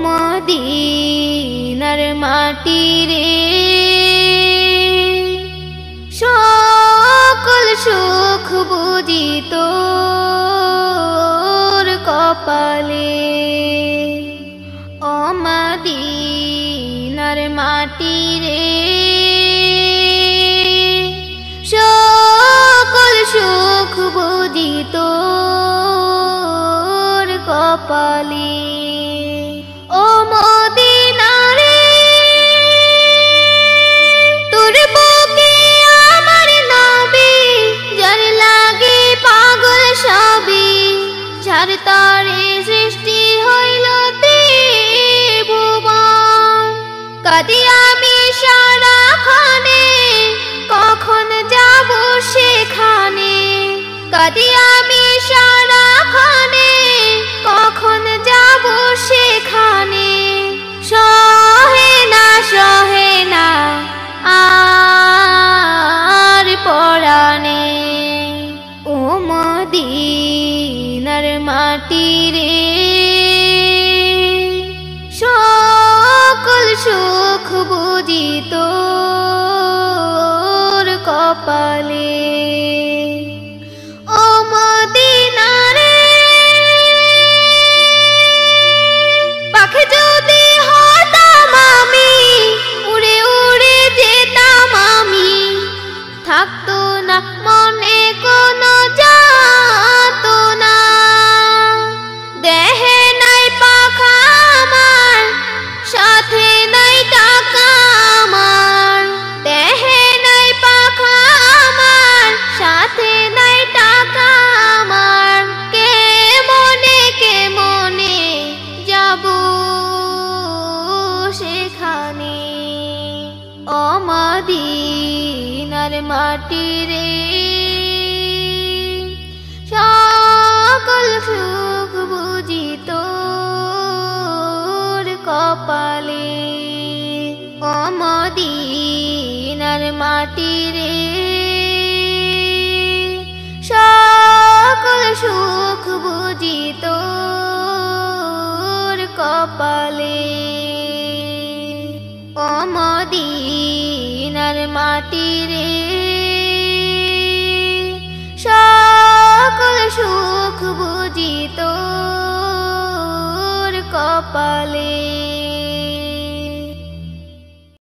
মদিনার মাটি রে সকল সুখ বুঝি তোর কপালে। ও মদিনার মাটি রে সকল সুখ বুঝি তোর কপালে। ও মদিনা রে তোর বুকে আমার নবী, যার লাগে পাগল সবই, যার তরে সৃষ্টি হইল ত্রিভুবন। কাঁদি আমি সারাক্ষণে, কখন যাব সেখানে। কাঁদি আমি সারাক্ষণে, কখন যাব সেখানে। সহে না আর পরাণে। ও মদিনার মাটি রে সকল সুখ বুঝি তোর কপালে। ও মদিনা রে পাখি যদি হতাম আমি, উড়ে উড়ে যেতাম আমি। থাকতো না মনে কোনো যাতনা, দেহে নাই পাখা আমার, সাথে নাই টাকা আমার। দেহে নাই পাখা আমার, সাথে নাই টাকা আমার। কে মনে যাব সেখানে। ও মদিনার মাটি রে সকল সুখ বুঝি তোর কপালে। ও মদিনার মাটি রে সকল সুখ বুঝি তোর কপালে। ও মদিনার মাটি রে সকল সুখ বুঝি তোর কপালে।